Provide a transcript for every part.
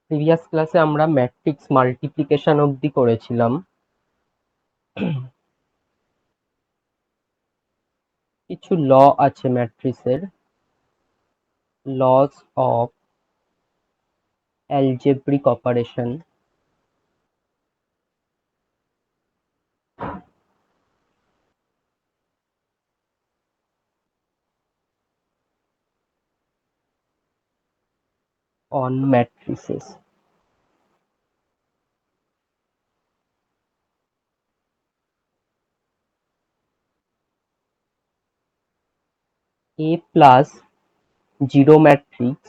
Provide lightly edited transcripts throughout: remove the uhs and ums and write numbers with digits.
Previous ক্লাসে আমরা matrix multiplication অবধি করেছিলাম। কিছু ল আছে ম্যাট্রিক্সের, laws of algebraic operation. On matrices. A plus zero matrix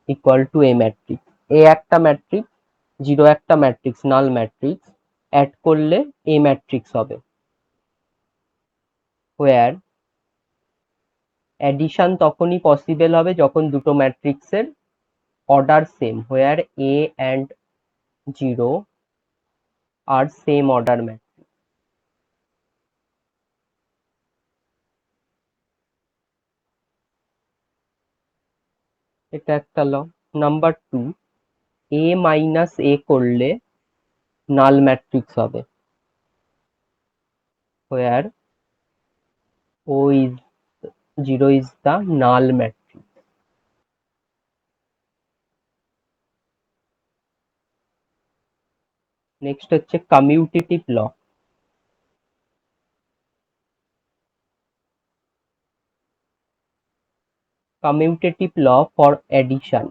equal to A matrix. A একটা ম্যাট্রিক্স, জিরো একটা ম্যাট্রিক্স, নাল ম্যাট্রিক্স, অ্যাড করলে এ ম্যাট্রিক্স হবে। হোয়ার অ্যাডিশন তখনই পসিবল হবে যখন দুটো ম্যাট্রিক্সের order same. Where A and zero are same order matrix. এটা একটা law. Number two, A minus A করলে নাল ম্যাট্রিক্স হবে। Where O is zero is the null matrix. Next হচ্ছে commutative law. Commutative law for addition.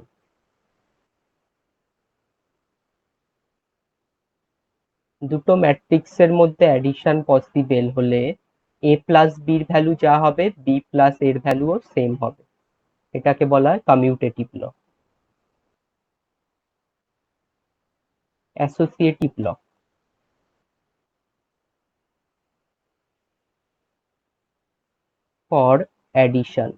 দুটো ম্যাট্রিক্সের মধ্যে addition possible হলে এ plus বির ভ্যালু যা হবে বি প্লাস এর ভ্যালুও সেম হবে। এটাকে বলা হয় commutative law. Associative law for addition.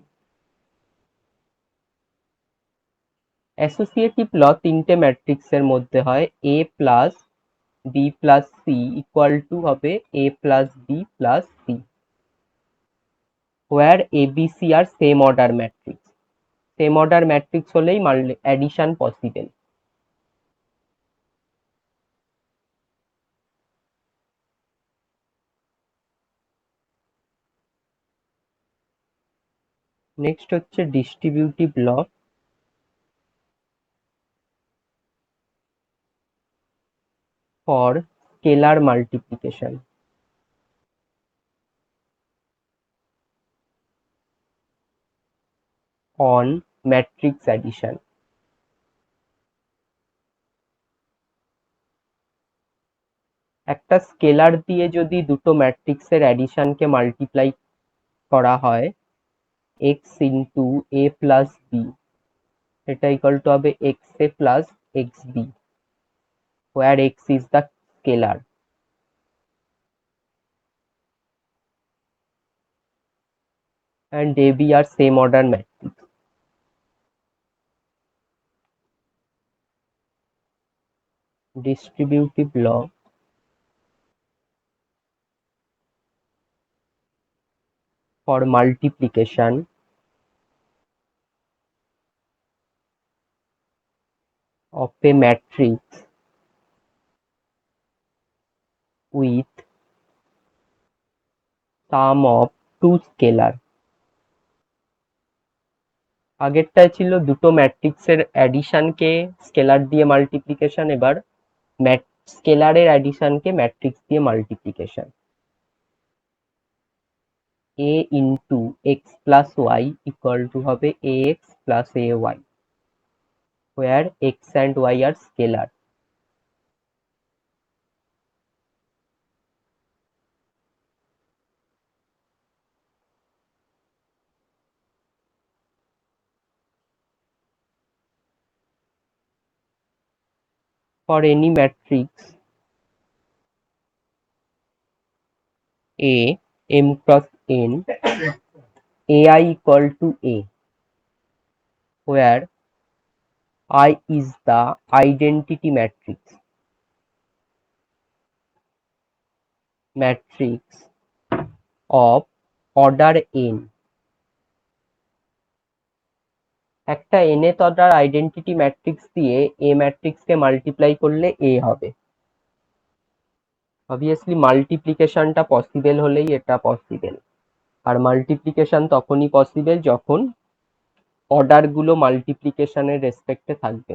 Associative law তিনটে ম্যাট্রিক্সের মধ্যে হয়। A plus B plus C equal to হবে A plus B plus C, where A B C are same order matrix. Same order matrix হলেই addition possible. Next হচ্ছে distributive law for scalar multiplication. On matrix addition. একটা scalar দিয়ে যদি দুটো ম্যাট্রিক্সের অ্যাডিশনকে multiply করা হয়, X into A plus B, এটা ইকুয়াল টু হবে X A plus X B, where x is the scalar and AB are same order matrix. Distributive law for multiplication of a matrix with sum of two scalar. আগেরটায় ছিল দুটো ম্যাট্রিক্সের অ্যাডিশনকে scalar দিয়ে multiplication, এবার স্কেলারের অ্যাডিশনকে ম্যাট্রিক্স দিয়ে multiplication. a into X plus Y equal to হবে A X plus A Y, where x and y are scalar. For any matrix A m cross n, ai equal to a, where I is the identity matrix of order n একটা nth order identity matrix দিয়ে এ ম্যাট্রিক্সকে multiply করলে এ হবে। Obviously মাল্টিপ্লিকেশনটা possible হলেই এটা possible, আর multiplication তখনই possible যখন order গুলো মাল্টিপ্লিকেশনের রেসপেক্টে থাকবে।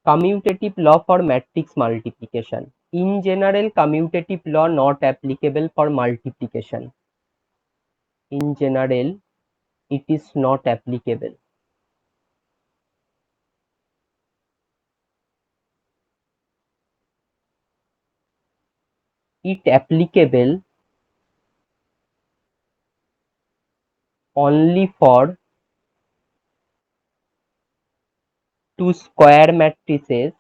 Commutative law for matrix multiplication. In general, commutative law not applicable for multiplication. In general, it is not applicable. It applicable only for two square matrices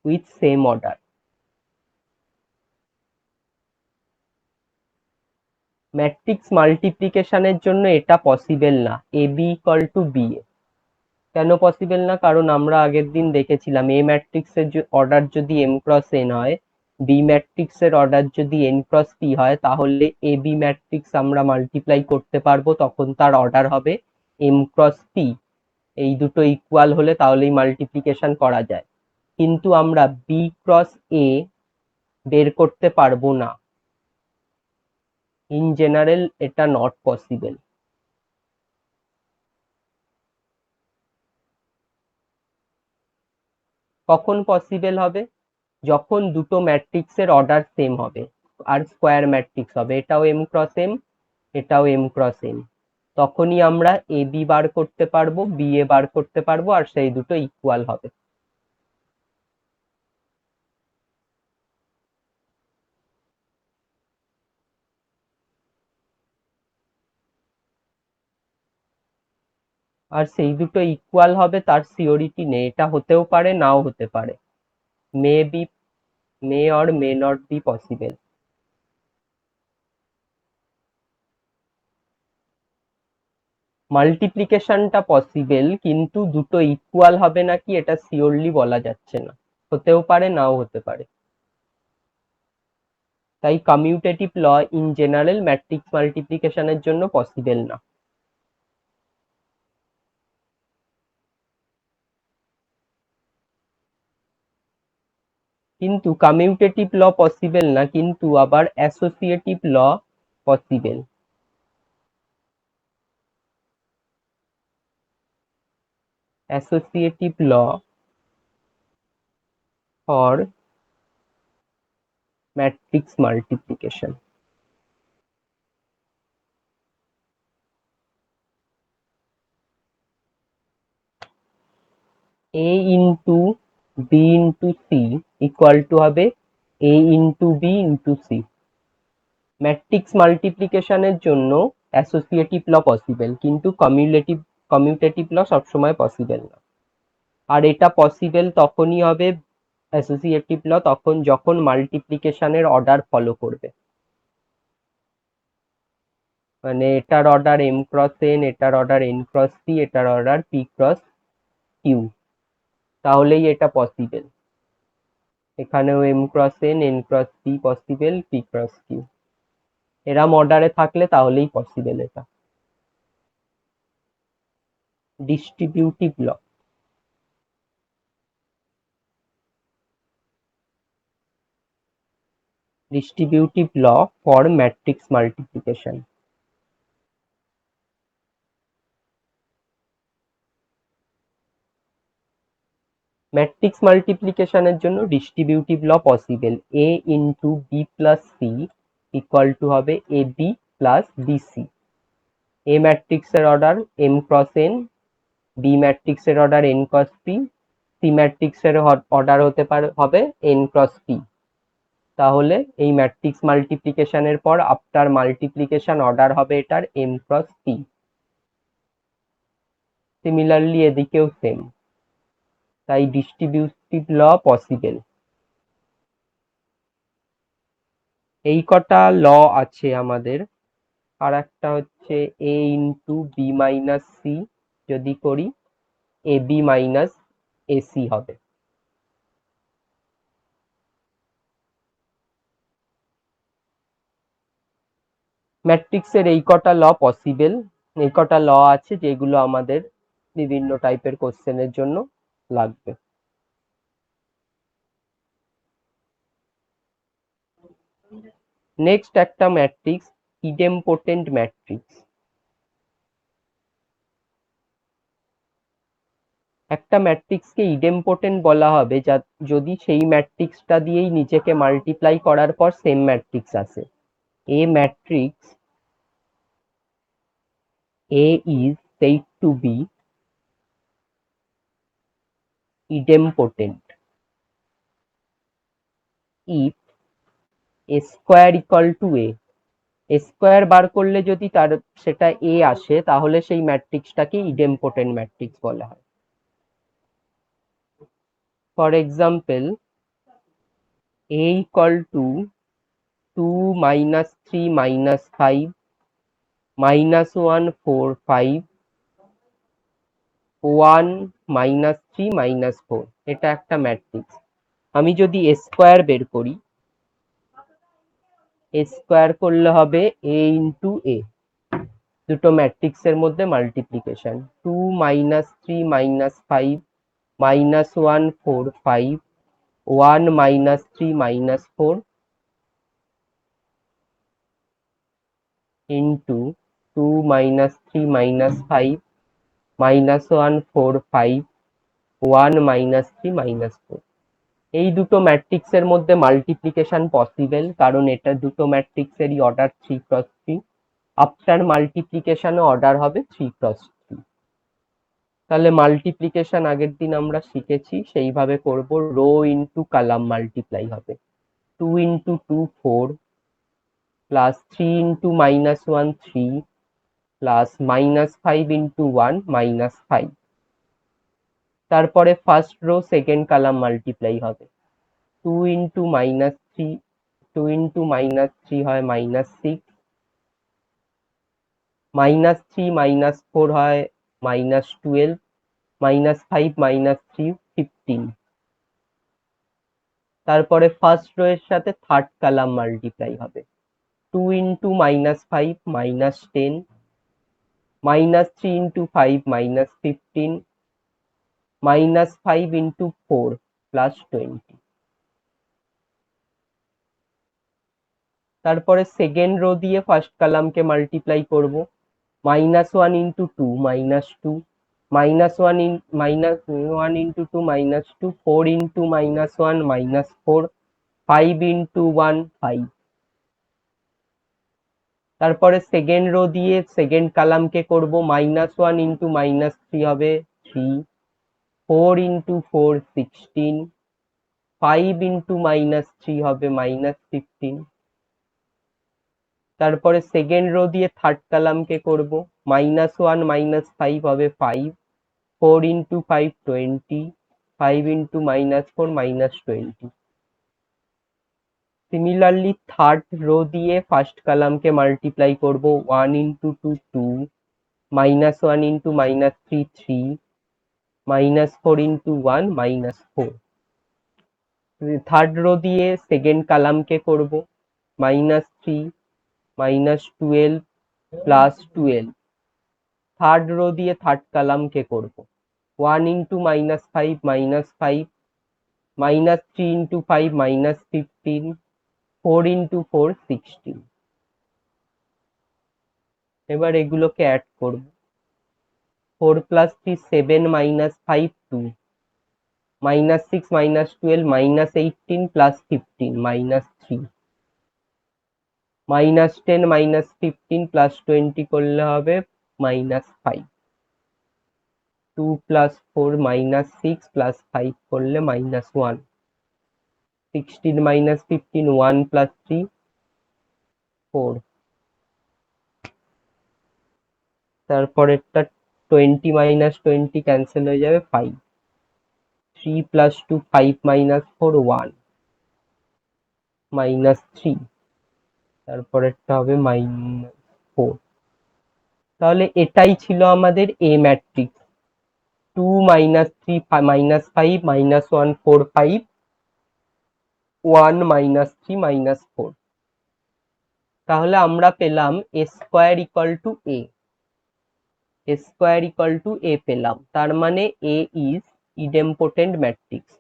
with same order. Matrix মাল্টিপ্লিকেশনের জন্য এটা possible না, A B equal to B A. কেন possible না? কারণ আমরা আগের দিন দেখেছিলাম এ ম্যাট্রিক্সের অর্ডার যদি এম ক্রস এন হয়, বি ম্যাট্রিক্সের অর্ডার যদি এন ক্রস পি হয়, তাহলে এ বি ম্যাট্রিক্স আমরা মাল্টিপ্লাই করতে পারবো, তখন তার অর্ডার হবে এম ক্রস পি। এই দুটো ইকুয়াল হলে তাহলেই মাল্টিপ্লিকেশন করা যায়, কিন্তু আমরা বি ক্রস এ বের করতে পারবো না। ইন জেনারেল এটা নট পসিবল। কখন পসিবল হবে? যখন দুটো ম্যাট্রিক্সের অর্ডার সেম হবে আর স্কোয়ার ম্যাট্রিক্স হবে, এটাও এম ক্রস এম, এটাও এম ক্রস এম, তখনই আমরা এ বি বার করতে পারবো, বি এ বার করতে পারবো, আর সেই দুটো ইকুয়াল হবে। আর সেই দুটো ইকুয়াল হবে তার সিওরিটি নেই, এটা হতেও পারে নাও হতে পারে। May be, may or may not be possible. মাল্টিপ্লিকেশনটা পসিবল, কিন্তু দুটো ইকুয়াল হবে নাকি এটা শিওরলি বলা যাচ্ছে না, হতেও পারে নাও হতে পারে। তাই commutative law in general matrix মাল্টিপ্লিকেশনের জন্য পসিবল না। কিন্তু কমিউটেটিভ ল পসিবল না, কিন্তু আবার associative law possible. Associative law for matrix multiplication. a into B into C equal to হবে a into B into C. Matrix মাল্টিপ্লিকেশনের জন্য অ্যাসোসিয়েটিভ ল পসিবল, কিন্তু কমিউটেটিভ ল সবসময় পসিবল না। আর এটা পসিবল তখনই হবে অ্যাসোসিয়েটিভ ল, তখন যখন মাল্টিপ্লিকেশনের অর্ডার ফলো করবে। মানে এটার অর্ডার এম ক্রস এন, এটার অর্ডার এন ক্রস পি, এটার অর্ডার পি ক্রস কিউ, তাহলেই এটা পসিবল। এখানেও M cross N, N cross P possible, P cross Q এরম অর্ডারে থাকলে তাহলেই পসিবল এটা। Distributive law. Distributive law for matrix multiplication. Matrix মাল্টিপ্লিকেশনের জন্য distributive law possible. A into B plus C equal to হবে A B plus BC. A ম্যাট্রিক্সের order M cross N, B ম্যাট্রিক্সের order N cross P, C ম্যাট্রিক্সের order হতে পারে হবে N cross P. তাহলে এই ম্যাট্রিক্স মাল্টিপ্লিকেশনের পর আফটার মাল্টিপ্লিকেশন অর্ডার হবে এটার এম ক্রস পি। সিমিলারলি এদিকেও সেম, তাই ডিস্ট্রিবিউটিভ ল পসিবল। এই কটা ল আছে আমাদের। আর একটা হচ্ছে a into B minus C যদি করি এ বি মাইনাস এসি হবে। ম্যাট্রিক্সের এই কটা ল পসিবল, এই কটা ল আছে যেগুলো আমাদের বিভিন্ন টাইপের কোশ্চেনের জন্য লাগবে। নেক্সট একটা ম্যাট্রিক্স, ইডেমপোটেন্ট ম্যাট্রিক্স। একটা ম্যাট্রিক্সকে ইডেমপোটেন্ট বলা হবে যদি সেই ম্যাট্রিক্সটা দিয়েই নিজেকে মাল্টিপ্লাই করার পর সেম ম্যাট্রিক্স আসে। এ matrix A is said to be idempotent if a square equal to a। Square বার করলে যদি সেটা এ আসে তাহলে সেই ম্যাট্রিক্সটাকে ইডেমপোটেন্ট ম্যাট্রিক্স বলা হয়। For example, a equal to 2 minus 3 minus 5 minus 1 4 5 1 minus 3 minus 4, এটা একটা ম্যাট্রিক্স। আমি যদি স্কোয়ার বের করি, স্কোয়ার করলে হবে a ইন্টু a, দুটো ম্যাট্রিক্সের মধ্যে multiplication. 2 minus 3 minus 5 minus 1 4 5 1 minus 3 minus 4 into 2 minus 3 minus 5 minus 1 4 5 1 minus 3 minus 4। এই দুটো ম্যাট্রিক্সের মধ্যে মাল্টিপ্লিকেশন পসিবল, কারণ এটা দুটো ম্যাট্রিক্সেরই অর্ডার 3x3। আফটার মাল্টিপ্লিকেশনে অর্ডার হবে 3x3। তাহলে মাল্টিপ্লিকেশন আগের দিন আমরা শিখেছি, সেইভাবে করব। রো ইন্টু কলাম মাল্টিপ্লাই হবে। 2 into 2 4 plus 3 into minus 1 3 plus minus 5 into 1 minus 5। তারপরে first row second column multiply হবে। 2 ইন্টু মাইনাস 3 2 ইন্টু মাইনাস 3 হয় মাইনাস 6, মাইনাস 3 মাইনাস 4 হয় মাইনাস 12, মাইনাস 5 মাইনাস 3 15। তারপরে ফার্স্ট রো এর সাথে থার্ড কলাম মাল্টিপ্লাই হবে। 2 into minus 5 minus 10, minus 3 into 5 minus 15, minus 5 into 4 plus 20। তারপরে second rho দিয়ে first কলামকে multiply করব। Minus 1 into 2 minus 2, minus 1 into 2 minus 2, 4 into minus 1 minus 4, 5 into 1 5। তারপরে second rho দিয়ে second কলামকে করব। Minus 1 into minus 3 হবে 3, 4 into 4 16, 5 into minus 3 হবে minus 15। তারপরে second rho দিয়ে থার্ড কলামকে করব। মাইনাস 1 মাইনাস 5 হবে 5, 4 into 5 20, 5 into minus 4 minus 20। Similarly third rho দিয়ে ফার্স্ট কলামকে মাল্টিপ্লাই করব। 1 into 2 2, minus 1 into minus 3 3, minus 4 into 1 minus 4। Third rho দিয়ে সেকেন্ড কলামকে করব। Minus 3 minus 12 plus 12। Third rho দিয়ে থার্ড কলামকে করব। 1 into minus 5 minus 5, minus 3 into 5 minus 15, 4 into 4 16। এবার এগুলোকে add করব। 4 plus 3 7 minus 5 2, minus 6 minus 12 minus 18 plus 15 minus 3, minus 10 minus 15 plus 20 করলে হবে minus 5। 2 plus 4 minus 6 plus 5 করলে মাইনাস 1। 16 minus 15 1 plus 3 4। তারপরেরটা 20 minus 20 cancel হয়ে যাবে 5। 3 প্লাস 2 5 মাইনাস 4 1 মাইনাস 3। তারপরেরটা হবে -4। তাহলে এটাই ছিল আমাদের এ ম্যাট্রিক্স। 2 -3 -5 -1 4 5 1 -3 -4। তাহলে আমরা পেলাম a square equal to a পেলাম, তার মানে a ইজ ইডেম্পোটেন্ট ম্যাট্রিক্স।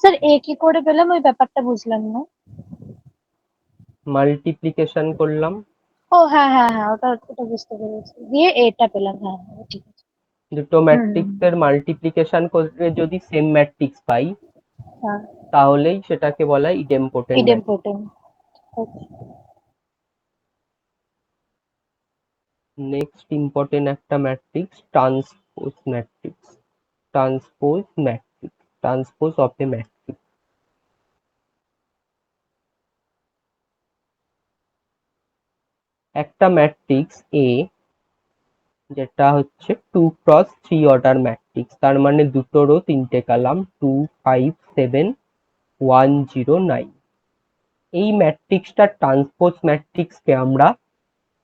স্যার এ কি করে পেলাম ওই ব্যাপারটা বুঝলাম না। মাল্টিপ্লিকেশন করলাম, ও হ্যাঁ হ্যাঁ হ্যাঁ, ওটা ওটা বুঝতে পেরেছি, দিয়ে এটা পেলাম, হ্যাঁ হ্যাঁ ঠিক আছে। দুটো হুম। ম্যাট্রিক্সের মাল্টিপ্লিকেশন করে যদি সেম ম্যাট্রিক্স পাই, হ্যাঁ, তাহলেই সেটাকে বলা হয় ইডেম্পোটেন্ট ম্যাট্রিক্স। ইডেম্পোটেন্ট। ওকে। নেক্সট ইম্পর্টেন্ট একটা matrix, transpose matrix. Transpose of A matrix. একটা ম্যাট্রিক্স এ, যেটা হচ্ছে 2 × 3 অর্ডার ম্যাট্রিক্স, তার মানে দুটো রো তিনটে কলাম, 2 5 7 1 0 9। এই ম্যাট্রিক্সটা ট্রান্সপোজ ম্যাট্রিক্সকে আমরা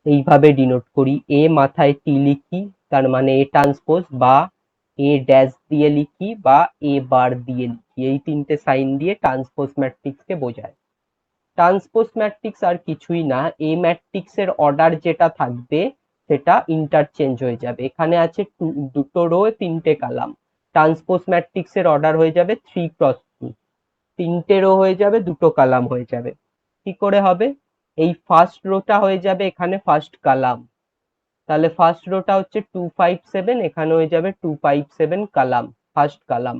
এইভাবে ডিনোট করি, এ মাথায় টি লিখি, তার মানে এ ট্রান্সপোজ, বা এ ড্যাশ দিয়ে লিখি, বা এ বার দিয়ে লিখি, এই তিনটে সাইন দিয়ে ট্রান্সপোজ ম্যাট্রিক্সকে বোঝায়। ট্রান্সপোজ ম্যাট্রিক্স আর কিছুই না, এ ম্যাট্রিক্সের অর্ডার যেটা থাকবে সেটা ইন্টারচেঞ্জ হয়ে যাবে। এখানে আছে দুটো রো তিনটে কলাম, ট্রান্সপোজ ম্যাট্রিক্সের অর্ডার হয়ে যাবে 3 × 2, তিনটে রো হয়ে যাবে, দুটো কলাম হয়ে যাবে। কি করে হবে? এই ফার্স্ট রোটা হয়ে যাবে এখানে ফার্স্ট কলাম, তাহলে ফার্স্ট রোটা হচ্ছে 2 5 7, এখানে হয়ে যাবে 2 5 7 কলাম, ফার্স্ট কলাম।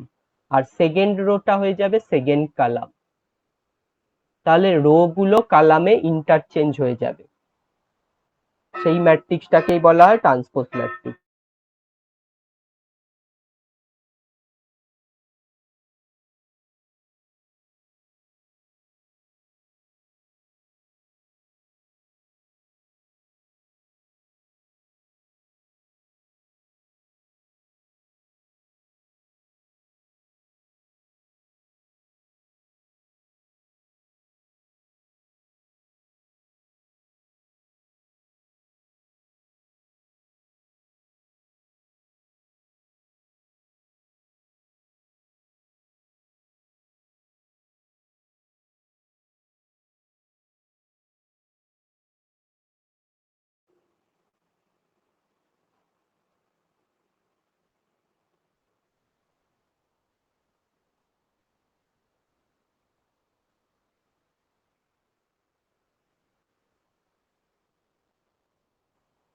আর সেকেন্ড রোটা হয়ে যাবে সেকেন্ড কলাম, তাহলে রো গুলো কলামে ইন্টারচেঞ্জ হয়ে যাবে। সেই ম্যাট্রিক্সটাকেই বলা হয় transpose matrix.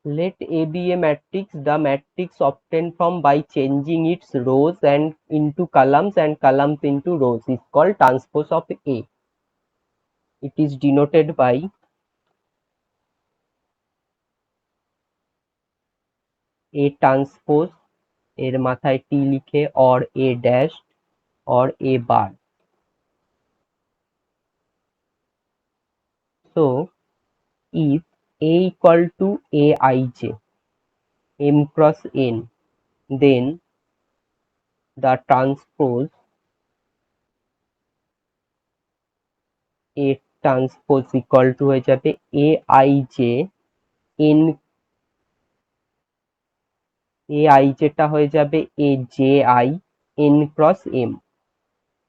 Let A be a matrix. The matrix obtained from by changing its rows and into columns and columns into rows is called transpose of A. It is denoted by A transpose, এর মাথায় T লিখে, or A dash or A bar. So if A equal to Aij, M cross N, then the transpose A transpose equal to হয়ে যাবে Aij N, টা হয়ে যাবে AJI N cross M।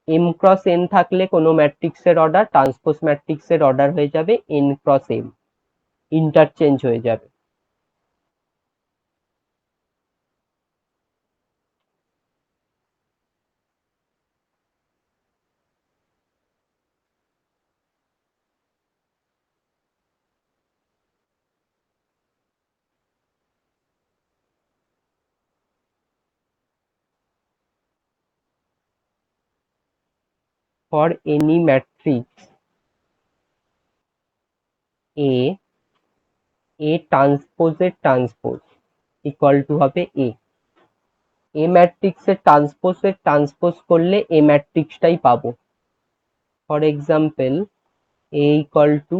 M cross N থাকলে কোনো ম্যাট্রিক্সের order, transpose ম্যাট্রিক্সের order হয়ে যাবে N cross M, ইন্টারচেঞ্জ হয়ে যাবে। For any matrix A, A ট্রান্সপোজের ট্রান্সপোজ ইকুয়াল টু হবে A। এ ম্যাট্রিক্সের ট্রান্সপোজ করলে এ ম্যাট্রিক্সটাই পাবো। For example a equal to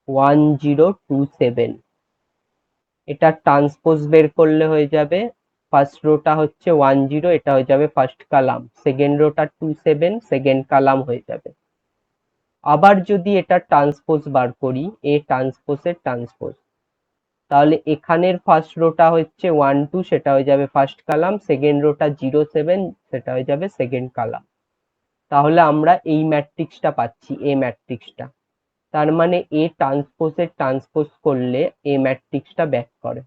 1027, এটা ট্রান্সপোজ বের করলে হয়ে যাবে ফার্স্ট রোটা হচ্ছে 10, এটা হয়ে যাবে first column, second rota 27 second column হয়ে যাবে। আবার যদি এটা ট্রান্সপোজ বার করি এ ট্রান্সপোজের ট্রান্সপোজ, তাহলে এখানের ফার্স্ট রোটা হচ্ছে 12, সেটা হয়ে যাবে ফার্স্ট কলাম, সেকেন্ড রোটা 07 সেটা হয়ে যাবে সেকেন্ড কলাম। তাহলে আমরা এই ম্যাট্রিক্সটা পাচ্ছি, এ ম্যাট্রিক্সটা। তার মানে এ ট্রান্সপোজের ট্রান্সপোজ করলে এ ম্যাট্রিক্সটা ব্যাক করে।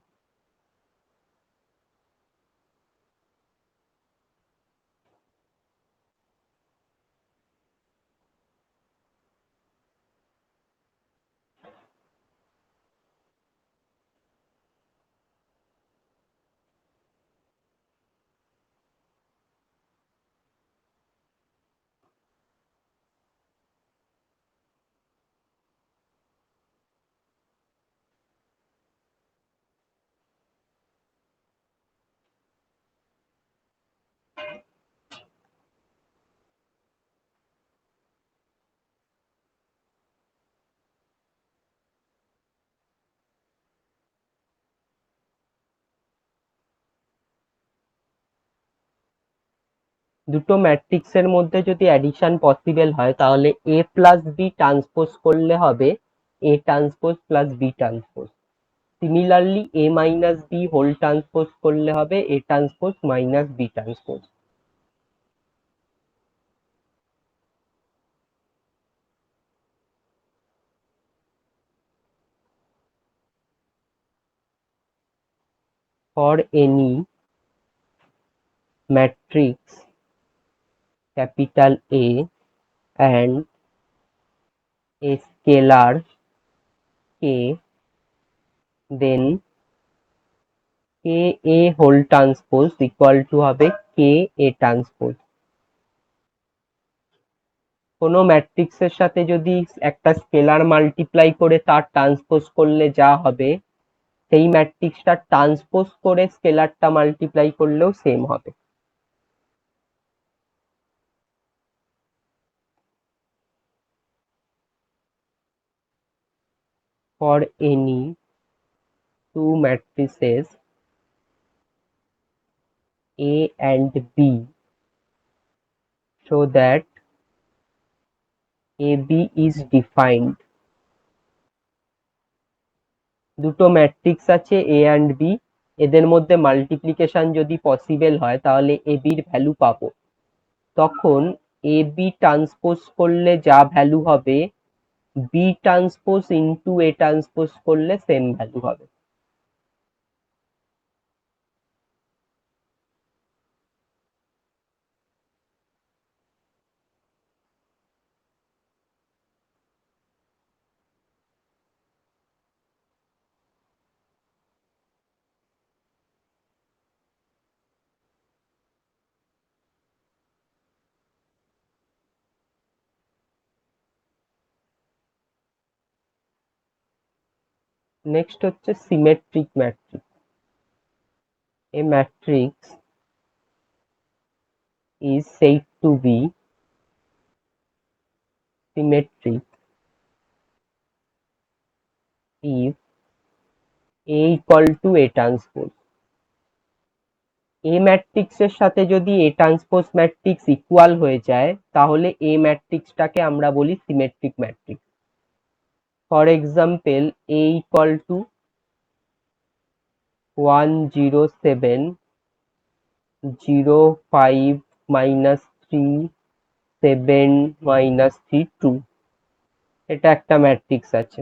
দুটো ম্যাট্রিক্সের মধ্যে যদি অ্যাডিশন পসিবল হয় তাহলে এ প্লাস বি ট্রান্সপোজ করলে হবে A transpose plus B transpose. Similarly A minus B whole transpose করলে হবে A transpose minus B transpose. For any matrix capital A and a scalar k, then ka whole transpose equal to হবে ka transpose। কোনো ম্যাট্রিক্সের সাথে যদি একটা scalar multiply করে তার ট্রান্সপোজ করলে যা হবে সেই ম্যাট্রিক্সটা ট্রান্সপোজ করে স্কেলারটা মাল্টিপ্লাই করলেও সেম হবে। For any two matrices A and B so that AB is defined, দুটো ম্যাট্রিক্স আছে এ অ্যান্ড বি, এদের মধ্যে মাল্টিপ্লিকেশন যদি পসিবল হয় তাহলে এ বির ভ্যালু পাবো। তখন এ বি ট্রান্সপোজ করলে যা ভ্যালু হবে B transpose into A transpose করলে সেম ভ্যালু হবে। নেক্সট হচ্ছে symmetric matrix. A matrix is said to be symmetric if A equal to A transpose। এ ম্যাট্রিক্সের সাথে যদি এ ট্রান্সপোজ ম্যাট্রিক্স ইকুয়াল হয়ে যায় তাহলে এ ম্যাট্রিক্সটাকে আমরা বলি symmetric matrix. For example A equal two 107 05 minus 3 7 minus 3 2, এটা একটা ম্যাট্রিক্স আছে।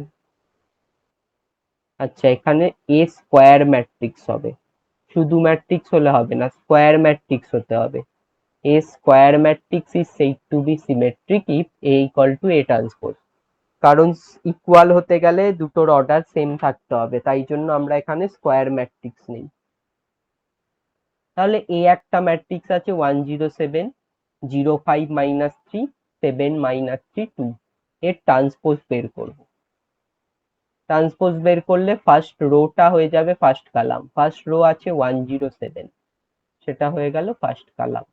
আচ্ছা এখানে এ স্কোয়ার ম্যাট্রিক্স হবে, শুধু ম্যাট্রিক্স হলে হবে না, স্কোয়ার ম্যাট্রিক্স হতে হবে। A square matrix is said to be symmetric if A equal to A transpose, কারণ ইকুয়াল হতে গেলে দুটোর অর্ডার সেম থাকতে হবে, তাই জন্য আমরা এখানে স্কোয়ার ম্যাট্রিক্স নেই। তাহলে এ একটা ম্যাট্রিক্স আছে 107 05 minus 3 7 minus 3 2, এর ট্রান্সপোজ বের করব। ট্রান্সপোজ বের করলে ফার্স্ট রোটা হয়ে যাবে ফার্স্ট কলাম, ফার্স্ট রো আছে 107, সেটা হয়ে গেল ফার্স্ট কলাম।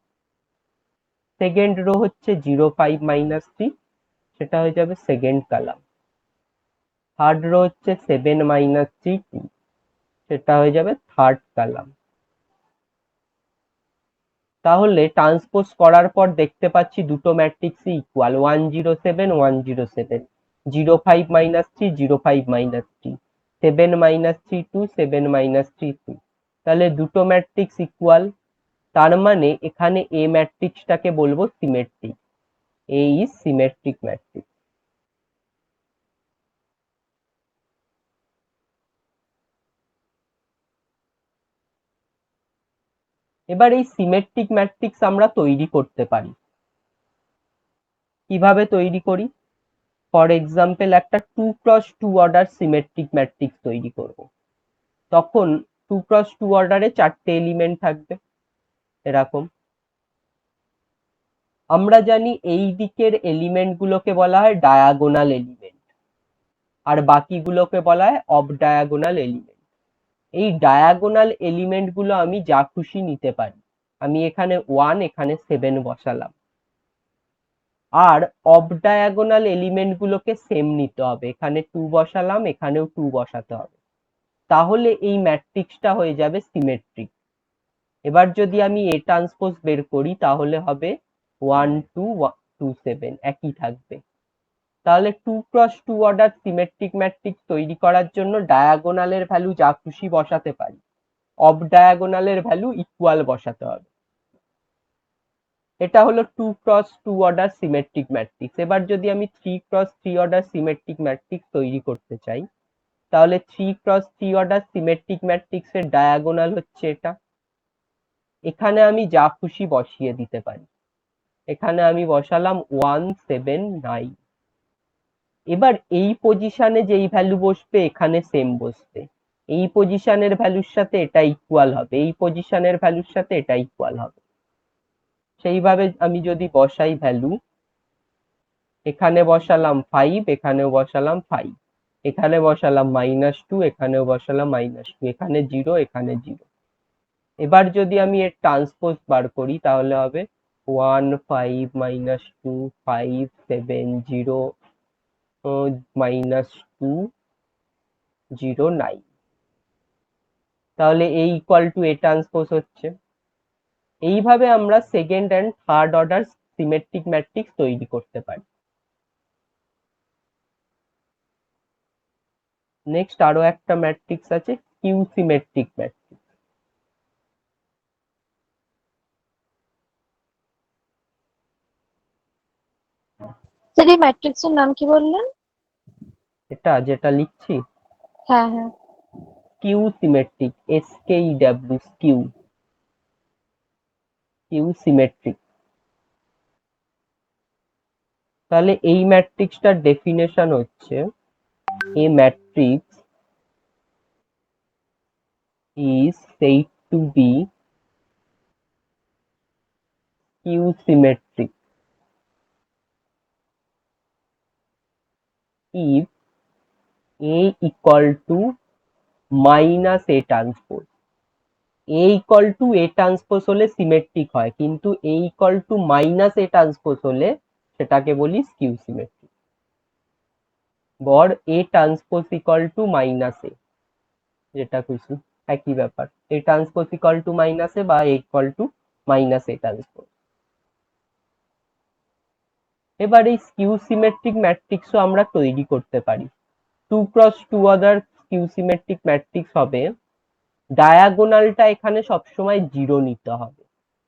সেকেন্ড রো হচ্ছে 0 5 মাইনাস 3, সেটা হয়ে যাবে সেকেন্ড কলাম। থার্ড রো হচ্ছে 7 মাইনাস 3 2, সেটা হয়ে যাবে থার্ড কলাম। তাহলে ট্রান্সপোজ করার পর দেখতে পাচ্ছি দুটো ম্যাট্রিক্সই equal, 107 107, 0 5 minus 3 0 5 minus 3, 7 minus 3 2, 7 minus 3 2। তাহলে দুটো ম্যাট্রিক্স ইকুয়াল, তার মানে এখানে এ ম্যাট্রিক্সটাকে বলবো symmetric. A is symmetric matrix. এবার এই সিমেট্রিক ম্যাট্রিক্স আমরা তৈরি করতে পারি। কিভাবে তৈরি করি? ফর এক্সাম্পল একটা 2x2 অর্ডার সিমেট্রিক ম্যাট্রিক্স তৈরি করব। তখন 2x2 অর্ডারে 4টে এলিমেন্ট থাকবে এরকম। আমরা জানি এই দিকের এলিমেন্ট গুলোকে বলা হয় ডায়াগোনাল এলিমেন্ট, আর বাকিগুলোকে বলা হয় অফ ডায়াগোনাল এলিমেন্ট। এই ডায়াগোনাল এলিমেন্ট গুলো আমি যা খুশি নিতে পারি। আমি এখানে 1 এখানে 7 বসালাম। আর অফ ডায়াগোনাল এলিমেন্ট গুলোকে সেম নিতে হবে, এখানে 2 বসালাম, এখানেও 2 বসাতে হবে। তাহলে এই ম্যাট্রিক্সটা হয়ে যাবে সিমেট্রিক। এবার যদি আমি এ ট্রান্সপোজ বের করি তাহলে হবে 1 2 2 7, একই থাকবে। তাহলে 2x2 অর্ডার সিমেট্রিক ম্যাট্রিক্স তৈরি করার জন্য ডায়াগোনালের ভ্যালু যা খুশি বসাতে পারি, অফ ডায়াগোনালের ভ্যালু ইকুয়াল বসাতে হবে। এটা হলো 2x2 অর্ডার সিমেট্রিক ম্যাট্রিক্স। এবার যদি আমি 3x3 অর্ডার সিমেট্রিক ম্যাট্রিক্স তৈরি করতে চাই, তাহলে 3x3 অর্ডার সিমেট্রিক ম্যাট্রিক্সের ডায়াগোনাল হচ্ছে এটা। এখানে আমি যা খুশি বসিয়ে দিতে পারি। এখানে আমি বসালাম 1 7 9। এবার এই পজিশনে যেই ভ্যালু বসবে এখানে সেম বসবে, এই পজিশনের ভ্যালুর সাথে এটা ইকুয়াল হবে, এই পজিশনের ভ্যালুর সাথে এটা ইকুয়াল হবে। সেইভাবে আমি যদি বসাই ভ্যালু, এখানে বসালাম 5, এখানেও বসালাম 5, এখানে বসালাম -2, এখানেও বসালাম -2, এখানে 0, এখানে 0। এবার যদি আমি এর ট্রান্সপোজ বার করি তাহলে হবে 1 5 -2 5 7 0 -2 0 9। তাহলে A equal to A transpose হচ্ছে। এইভাবে আমরা second and third order symmetric matrix তৈরি করতে পারি। নেক্সট আরো একটা ম্যাট্রিক্স আছে কিউ সিমেট্রিক ম্যাট্রিক্স। স্যার এই ম্যাট্রিক্সের নাম কি বললেন? এটা যেটা লিখছি হ্যাঁ হ্যাঁ। Skew symmetric, SKEW, skew, skew symmetric. তাহলে এই ম্যাট্রিক্সটার ডেফিনেশন হচ্ছে a matrix is said to be q-symmetric if a equal to minus a transpose। a equal to a transpose হলে সিমেট্রিক হয়, কিন্তু a equal to minus a transpose হলে সেটাকে বলি skew symmetric। বর a transpose equal to minus a, যেটা খুশি একই ব্যাপার, a transpose equal to minus a বা a equal to minus a transpose। এবার এই স্কিউ সিমেট্রিক ম্যাট্রিক্সও আমরা তৈরি করতে পারি। 2x2 order skew symmetric matrix হবে, ডায়াগোনালটা এখানে সবসময় 0 নিতে হবে।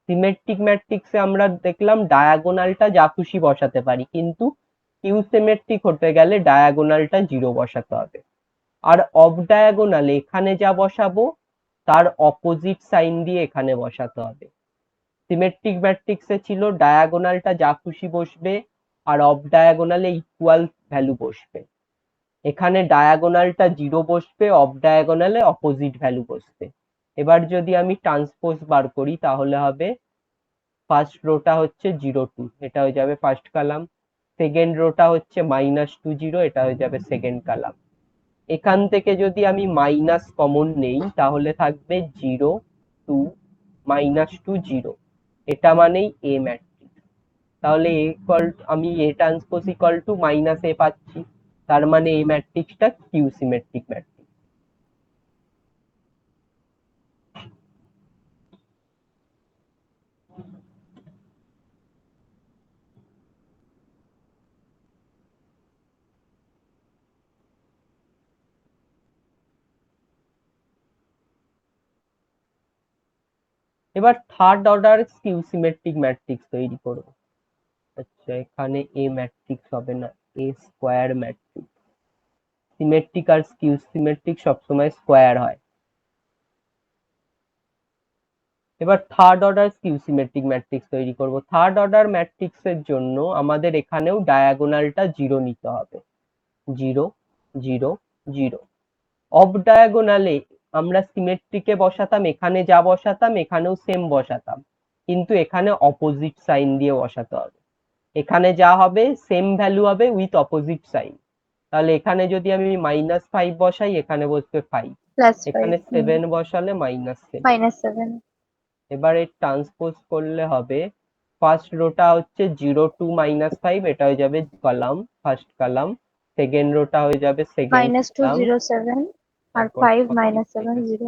সিমেট্রিক ম্যাট্রিক্সে আমরা দেখলাম ডায়াগোনালটা যা খুশি বসাতে পারি, কিন্তু কিউ সিমেট্রিক হতে গেলে ডায়াগোনালটা 0 বসাতে হবে। আর অফ ডায়াগোনালে এখানে যা বসাবো তার অপোজিট সাইন দিয়ে এখানে বসাতে হবে। সিমেট্রিক ম্যাট্রিক্সে ছিল ডায়াগোনালটা যা খুশি বসবে আর অফ ডায়াগোনালে ইকুয়াল ভ্যালু বসবে। এখানে ডায়াগোনালটা 0 বসবে, অফ ডায়াগোনালে অপোজিট ভ্যালু বসবে। এবার যদি আমি ট্রান্সপোজ বার করি তাহলে হবে ফার্স্ট রোটা হচ্ছে 0 2, এটা হয়ে যাবে ফার্স্ট কলাম। সেকেন্ড রোটা হচ্ছে -2 0, এটা হয়ে যাবে সেকেন্ড কলাম। এখান থেকে যদি আমি মাইনাস কমন নেই তাহলে থাকবে 0 2 -2 0, এটা মানেই এ ম্যাট্রিক্স। তাহলে আমি A transpose equal to minus A পাচ্ছি, তার মানে এই ম্যাট্রিক্সটা কিউ সিমেট্রিক ম্যাট্রিক্স। এবার third order skew symmetric matrix তৈরি করব। আচ্ছা, এখানে এ ম্যাট্রিক্স হবে না, এ স্কোয়ার ম্যাট্রিক্স। সিমেট্রিক আর কিউ সিমেট্রিক সবসময় স্কোয়ার হয়। এবার third order skew symmetric matrix তৈরি করব। থার্ড অর্ডার ম্যাট্রিক্স এর জন্য আমাদের এখানেও ডায়াগোনালটা 0 নিতে হবে। 0 0 0। অফ ডায়াগোনালে আমরা সিমেট্রিকে বসাতাম, এখানে যা বসাতাম এখানেও সেম বসাতাম, কিন্তু এখানে অপোজিট সাইন দিয়ে বসাতে হবে। এখানে যা হবে সেম ভ্যালু হবে উইথ অপোজিট সাইন। তাহলে এখানে যদি আমি -5 বসাই, এখানে বসবে 5, +5 এখানে 7 বসালে -7। -7 এবারে ট্রান্সপোজ করলে হবে, ফার্স্ট রোটা হচ্ছে 0 to -5, এটা হয়ে যাবে column, first column. Second rota হয়ে যাবে সেকেন্ড -2 কলাম, 0 7 আর তারপর 5 5 -7 0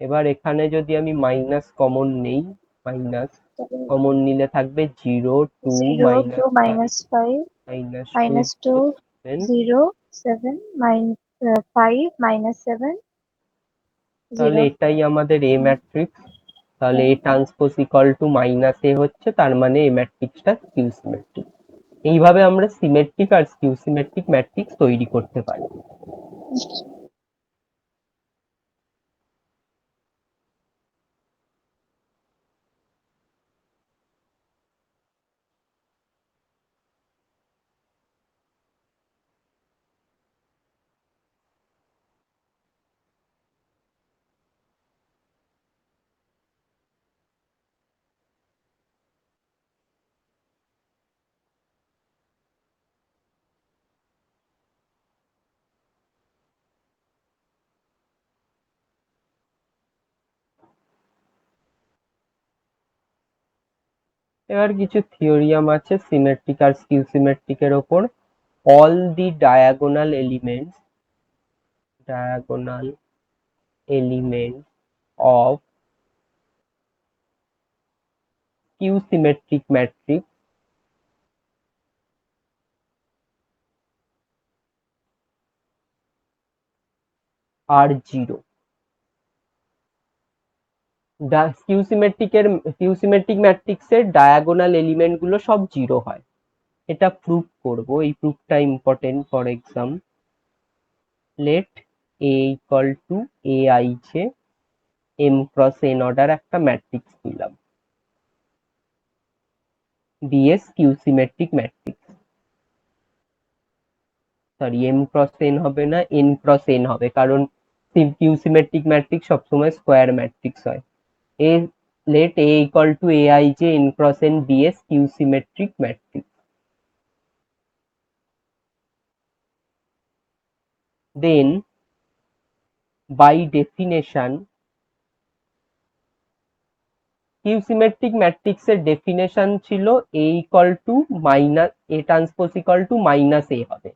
এবার এখানে যদি আমি মাইনাস কমন নেই, মাইনাস কমন নিলে থাকবে 0 2 0 2 -5 -5 -2 -2 7। 0 7 5 -7 তাহলে 0 এটাই আমাদের এ ম্যাট্রিক্স। তাহলে A transpose equal to minus A হচ্ছে, তার মানে এই ম্যাট্রিক্সটা কিউ সিমেট্রিক। এইভাবে আমরা সিমেট্রিক আর কিউ সিমেট্রিক ম্যাট্রিক্স তৈরি করতে পারি। এবার কিছু থিওরিয়াম আছে সিমেট্রিক আর স্কিউ সিমেট্রিক এর ওপর। All the diagonal element of skew symmetric matrix are 0। Skew symmetric ম্যাট্রিক্সের ডায়াগোনাল এলিমেন্ট গুলো সব 0 হয়। এটা প্রুভ করব, এই প্রুফটা important for exam. Let A equal to A I J M cross N order একটা ম্যাট্রিক্স নিলাম, be a skew symmetric matrix. Sorry, M cross N হবে না, এন ক্রস এন হবে, কারণ কিউ সিমেট্রিক ম্যাট্রিক্স সবসময় স্কোয়ার ম্যাট্রিক্স হয়। A let A equal to A I J N cross N be a skew symmetric matrix. Then by definition skew symmetric matrix এর definition ছিল A equal to minus A transpose equal to minus A হবে।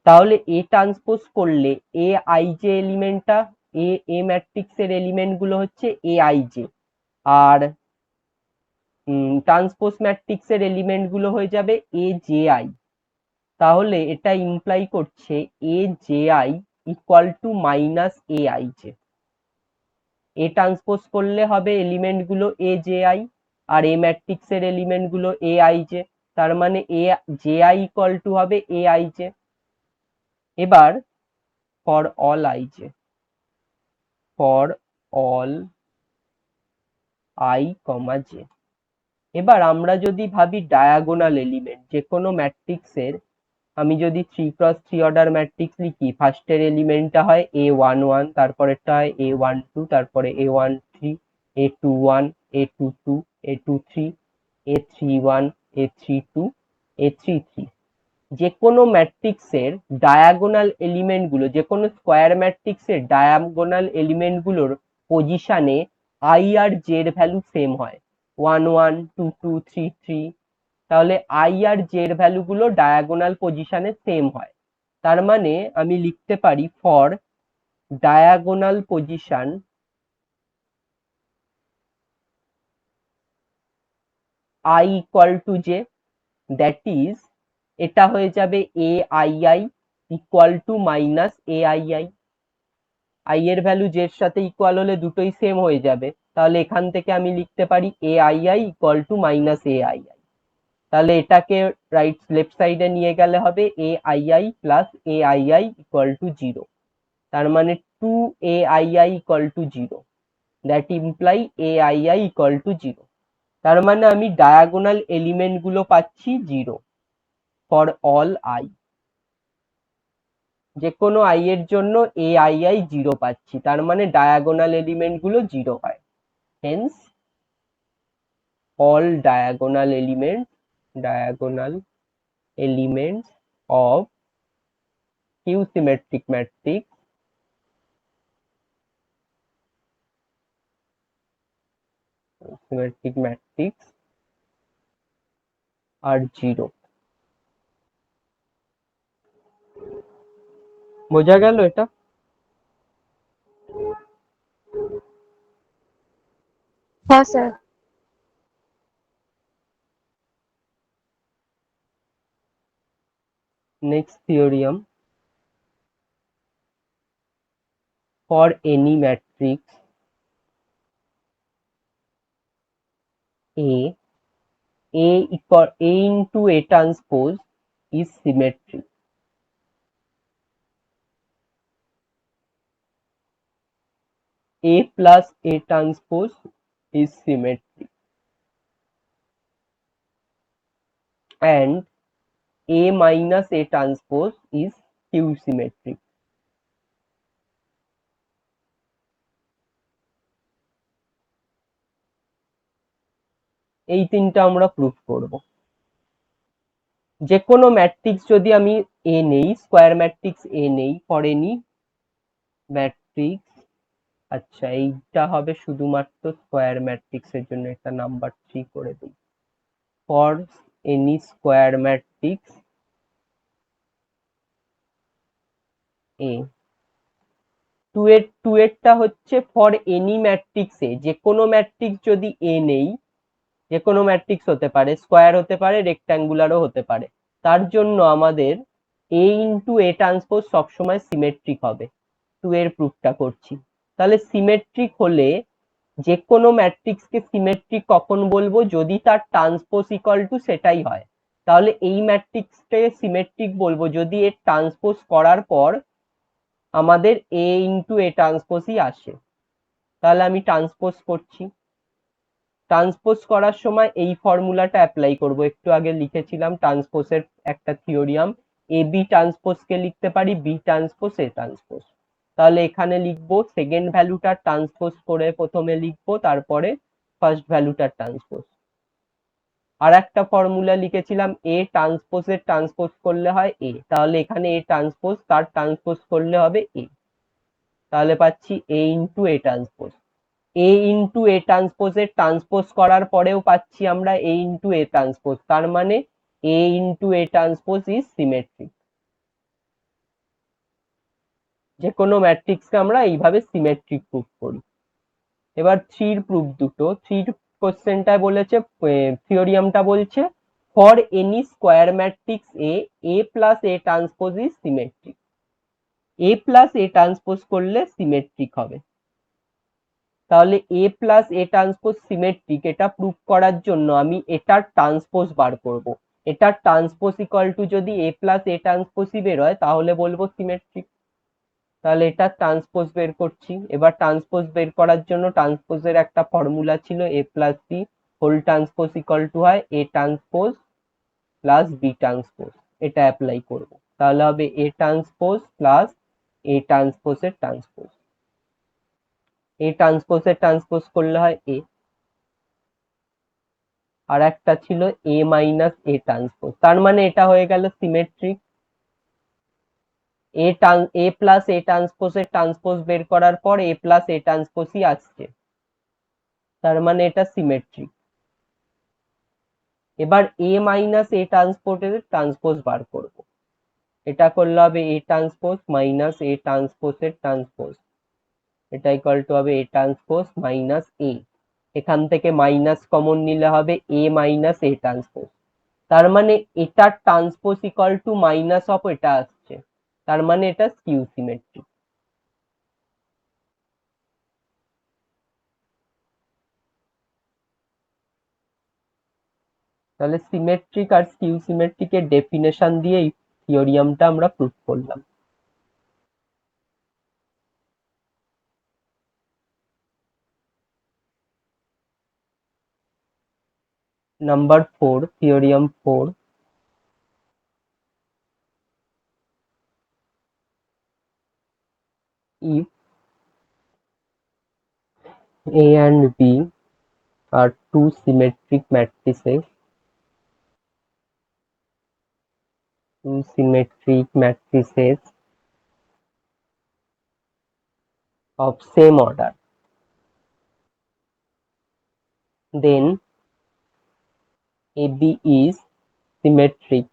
তাহলে A transpose করলে A I J এলিমেন্টটা, A matrix এর element গুলো হচ্ছে A I J, আর ট্রান্সপোজ ম্যাট্রিক্স এর এলিমেন্ট গুলো হয়ে যাবে এ জে আই। তাহলে এটা ইমপ্লাই করছে A J I equal to minus A I J. A transpose করলে হবে এলিমেন্ট গুলো এ জে আই, আর এ ম্যাট্রিক্স এর এলিমেন্ট গুলো এ আই জে, তার মানে A J I equal to হবে এ আই জে। এবার for all I J, for all I comma J, এবার আমরা যদি ভাবি ডায়াগোনাল এলিমেন্ট যে কোনো ম্যাট্রিক্সের, আমি যদি 3x3 অর্ডার ম্যাট্রিক্স লিখি, ফার্স্টের এলিমেন্টটা হয় a11, তারপরেরটা হয় a12, তারপরে a13, a21, a22, a23, a31, a32, a33। যে কোনো ম্যাট্রিক্সের ডায়াগোনাল এলিমেন্ট গুলো, যে কোনো স্কোয়ার ম্যাট্রিক্সের ডায়াগোনাল এলিমেন্ট গুলোর পজিশনে আই আর জে এর ভ্যালু সেম হয়, 1 1 2 2 3 3, তাহলে আই আর জে এর ভ্যালু গুলো ডায়াগোনাল পজিশনে সেম হয়। তার মানে আমি লিখতে পারি for diagonal position I equal two J, that is এটা হয়ে যাবে এ I I equal to minus A I I. I এর ভ্যালু জের সাথে ইকুয়াল হলে দুটোই সেম হয়ে যাবে, তাহলে এখান থেকে আমি লিখতে পারি A I I equal to minus A I I. তাহলে এটাকে লেফট সাইডে নিয়ে গেলে হবে A I I plus A I I equal to zero. তার মানে two A I I equal to zero, that imply A I I equal to zero. তার মানে আমি ডায়াগোনাল এলিমেন্ট গুলো পাচ্ছি জিরো ফর অল আই। যে কোনো I এর জন্য এ আই আই জিরো পাচ্ছি, তার মানে ডায়াগোনাল এলিমেন্ট গুলো জিরো হয়। Hence all diagonal elements of q symmetric matrix are zero। বোঝা গেল এটা? হ্যাঁ sir. Next theorem, for any matrix a into a transpose is symmetric। A plus a transpose is symmetric and a minus a transpose is q symmetric। এই তিনটা আমরা proof করব। যে কোনো ম্যাট্রিক্স যদি আমি এ নেই, স্কোয়ার ম্যাট্রিক্স এ নেই, ফর এনি ম্যাট্রিক্স, আচ্ছা এইটা হবে শুধুমাত্র স্কোয়ার ম্যাট্রিক্স এর জন্য, একটা নাম্বার 3 করে দিই। For any square matrix A, two এরটা হচ্ছে ফর এনি ম্যাট্রিক্স এ, যে কোনো ম্যাট্রিক্স যদি এ নেই, যে কোনো ম্যাট্রিক্স হতে পারে, স্কোয়ার হতে পারে, রেক্ট্যাঙ্গুলারও হতে পারে, তার জন্য আমাদের এ ইন্টু এ ট্রান্সপোজ সবসময় সিমেট্রিক হবে। টু এর প্রুফটা করছি। তাহলে সিমেট্রিক হলে যে কোনো ম্যাট্রিক্সকে সিমেট্রিক কখন বলবো? যদি তার ট্রান্সপোজ ইকুয়াল টু সেটাই হয়। তাহলে এই ম্যাট্রিক্সটাকে সিমেট্রিক বলবো যদি এর ট্রান্সপোজ করার পর আমাদের এ ইন্টু এ ট্রান্সপোজই আসে। তাহলে আমি ট্রান্সপোজ করছি। ট্রান্সপোজ করার সময় এই ফর্মুলাটা অ্যাপ্লাই করব, একটু আগে লিখেছিলাম ট্রান্সপোজের একটা থিওরিয়াম। এ বি ট্রান্সপোজকে লিখতে পারি বি ট্রান্সপোজ এ ট্রান্সপোজ। তাহলে এখানে লিখবো সেকেন্ড ভ্যালুটা ট্রান্সপোজ করে প্রথমে লিখবো, তারপরে ফার্স্ট ভ্যালুটা ট্রান্সপোজ। আর একটা ফর্মুলা লিখেছিলাম এ ট্রান্সপোজের ট্রান্সপোজ করলে হয় এ, তাহলে এখানে এ ট্রান্সপোজ তার ট্রান্সপোজ করলে হবে এ। তাহলে পাচ্ছি A into A transpose. A into A ট্রান্সপোজের ট্রান্সপোজ করার পরেও পাচ্ছি আমরা এ ইন্টু এ ট্রান্সপোজ, তার মানে A into A transpose is symmetric. যে কোনো ম্যাট্রিক্সকে আমরা এইভাবে সিমেট্রিক প্রুফ করি। এবার থ্রির প্রুফ দুটো। থ্রির কোশ্চেনটা বলেছে, থিওরিয়ামটা বলছে for any square matrix A plus A transpose is symmetric. A plus A transpose করলে সিমেট্রিক হবে। তাহলে এ প্লাস এ ট্রান্সপোজ সিমেট্রিক, এটা প্রুফ করার জন্য আমি এটার ট্রান্সপোজ বার করব। এটার ট্রান্সপোজ ইকুয়াল টু যদি এ প্লাস এ ট্রান্সপোজই বের হয় তাহলে বলবো সিমেট্রিক। তাহলে এটা ট্রান্সপোজ বের করছি। এবার ট্রান্সপোজ বের করার জন্য ট্রান্সপোজের একটা ফর্মুলা ছিল A plus B whole transpose equal to হয় A transpose plus B transpose. এটা অ্যাপ্লাই করব, তাহলে হবে এ ট্রান্সপোজ প্লাস এ ট্রান্সপোজের ট্রান্সপোজ। এ ট্রান্সপোজের ট্রান্সপোজ করলে হয় এ। আর একটা ছিল এ মাইনাস এ ট্রান্সপোজ, তার মানে এটা হয়ে গেল সিমেট্রিক। এ প্লাস এ ট্রান্সপোজের ট্রান্সপোজ বের করার পর এ প্লাস এ ট্রান্সপোজই আসছে, তার মানে এটা সিমেট্রিক। এবার এ মাইনাস এ ট্রান্সপোজের ট্রান্সপোজ বার করব। এটা করলে হবে এ ট্রান্সপোজ মাইনাস এ ট্রান্সপোজের ট্রান্সপোজ, এটা ইকুয়াল টু হবে এ ট্রান্সপোজ মাইনাস এ। এখান থেকে মাইনাস কমন নিলে হবে এ মাইনাস এ ট্রান্সপোজ। তার মানে এটার transpose equal to minus of এটা আসছে, তার মানে এটা স্কিউ সিমেট্রিক। তাহলে সিমেট্রিক আর স্কিউ সিমেট্রিকের ডেফিনেশন দিয়ে এই থিওরিয়ামটা আমরা প্রুভ করলাম। Number 4, theorem 4, if A and B are two symmetric matrices of same order, then AB is symmetric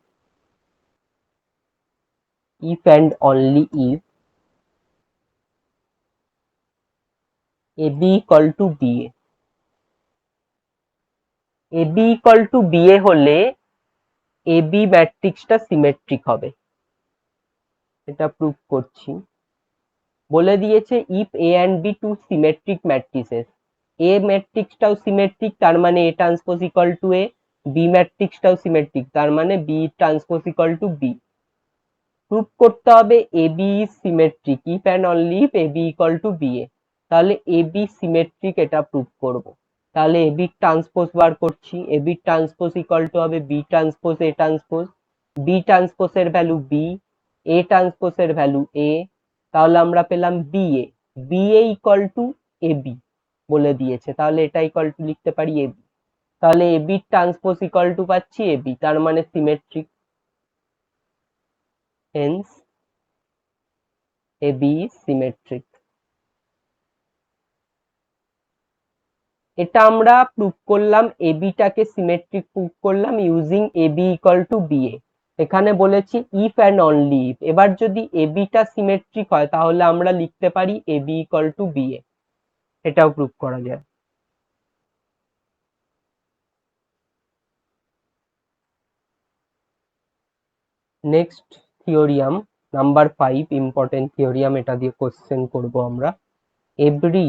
if and only if AB equal to BA. AB equal to BA হলে AB ম্যাট্রিক্সটা symmetric হবে, এটা prove করছি। বলে দিয়েছে if A and B two symmetric matrices, A ম্যাট্রিক্সটাও symmetric তার মানে A transpose equal to A, B ম্যাট্রিক্সটাও সিমেট্রিক তার মানে B transpose equal to B. Prove করতে হবে A B is symmetric if and only if A B equal to B A. তাহলে A B symmetric এটা prove করব। তাহলে A B transpose বার করছি, এ বি ট্রান্সপোজ ইকুয়াল টু হবে B transpose A transpose, B ট্রান্সপোজের ভ্যালু বি, এ ট্রান্সপোজের value A, তাহলে আমরা পেলাম B A. B A equal to A B বলে দিয়েছে, তাহলে এটা ইকুয়াল টু লিখতে পারি এ বি। তাহলে A B transpose equal to পাচ্ছি এ বি, তার মানে symmetric, hence A B is symmetric. এটা আমরা প্রুভ করলাম, এ বিটাকে সিমেট্রিক প্রুভ করলাম using A B equal to B A. এখানে বলেছি ইফ অ্যান্ড অনলি ইফ। এবার যদি এ বিটা সিমেট্রিক হয় তাহলে আমরা লিখতে পারি A B equal to B এ, এটাও প্রুভ করা যায়। Next theorem number 5, important theorem, এটা দিয়ে কোশ্চেন করব আমরা। Every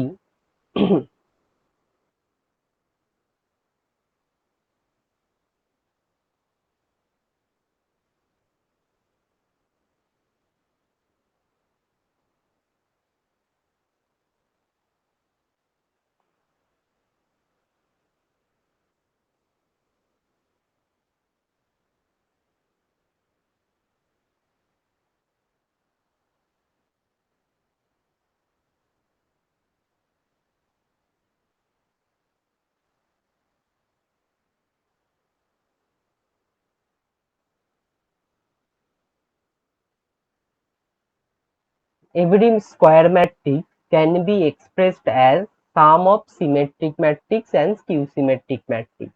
square matrix can be expressed as sum of symmetric matrix and skew symmetric matrix.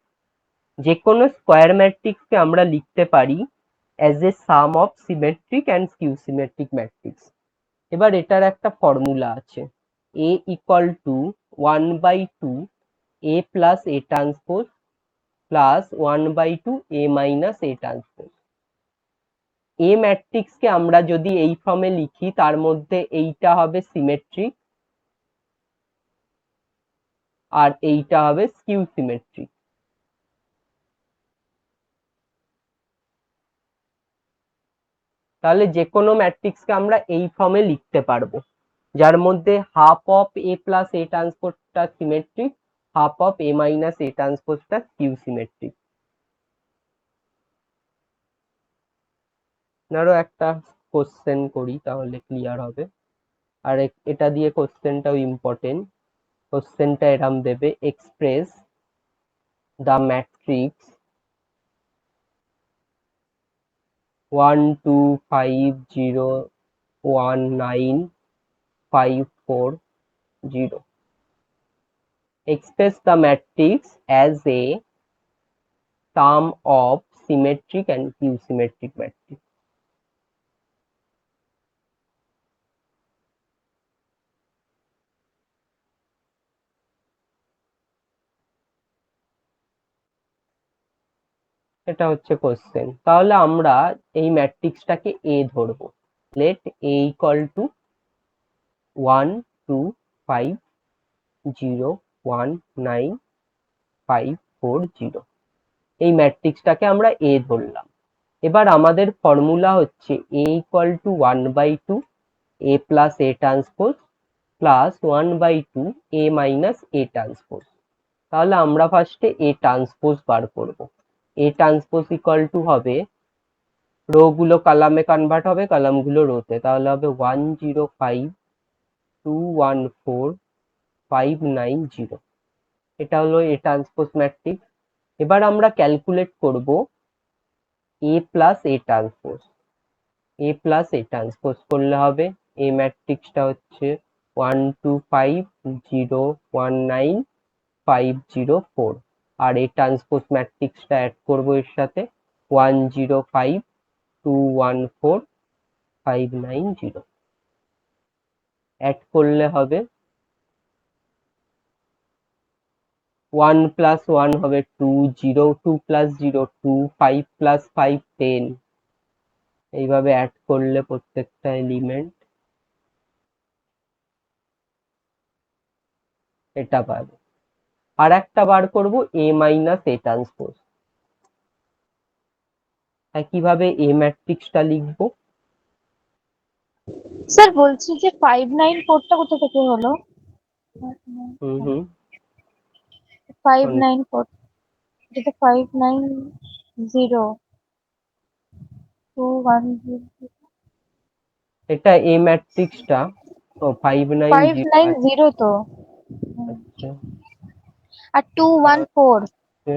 যে কোনো স্কোয়ার ম্যাট্রিক্সকে আমরা লিখতে পারি as a sum of symmetric and skew symmetric matrix. এবার এটার একটা ফর্মুলা আছে, A equal to 1/2 A plus A transpose plus 1/2 A minus A transpose. A ম্যাট্রিক্সকে আমরা যদি এই ফর্মে লিখি তার মধ্যে এইটা হবে সিমেট্রিক আর এইটা হবে স্কিউ সিমেট্রিক। তাহলে যে কোনো ম্যাট্রিক্সকে আমরা এই ফর্মে লিখতে পারবো, যার মধ্যে half of A plus A ট্রান্সপোজটা symmetric, half of A minus A ট্রান্সপোজটা স্কিউ সিমেট্রিক। আরো একটা কোশ্চেন করি তাহলে ক্লিয়ার হবে। আর এটা দিয়ে কোশ্চেনটাও ইম্পর্টেন্ট। কোশ্চেনটা এরম দেবে, express the matrix 1 2 5 0 1 9 5 4 0, express the matrix as a sum of symmetric and q-symmetric matrix. এটা হচ্ছে কোশ্চেন। তাহলে আমরা এই ম্যাট্রিক্সটাকে এ ধরবো। Let A equal to 1 2 5 0 1 9 5 4 0। এই ম্যাট্রিক্সটাকে আমরা এ ধরলাম। এবার আমাদের ফর্মুলা হচ্ছে A equal to 1/2 A plus A transpose plus 1/2 A minus A transpose. তাহলে আমরা ফার্স্টে এ ট্রান্সপোজ বার করব। এ ট্রান্সপোজ ইকুয়াল টু হবে, রো গুলো কলামে কনভার্ট হবে, কলাম গুলো রোতে। তাহলে হবে 1 0 5 2 1 4 5 9 0। এটা হলো এ ট্রান্সপোজ ম্যাট্রিক্স। এবার আমরা ক্যালকুলেট করব A plus A transpose. A plus A transpose করলে হবে, এ ম্যাট্রিক্সটা হচ্ছে 1 2 5 0 1 9 5 0 4। আর এ ট্রান্সপোজ ম্যাট্রিক্সটা অ্যাড করব এর সাথে 1 0 5 2 1 4 5 9 0। অ্যাড করলে হবে 1 প্লাস 1 হবে 2 0 2 প্লাস 0 2 5 প্লাস 5 10। এইভাবে অ্যাড করলে প্রত্যেকটা এলিমেন্ট এটা পাবে। আর একটা বার করব এ মাইনাস এ ট্রান্সপোজ। একইভাবে এ ম্যাট্রিক্সটা লিখবো। স্যার বলছি যে 594টা কোথা থেকে হলো? হুম হুম 594, এটা তো 590 210। এটা এ ম্যাট্রিক্সটা ও 590। 590 তো, আচ্ছা, আর এটা 214। হচ্ছে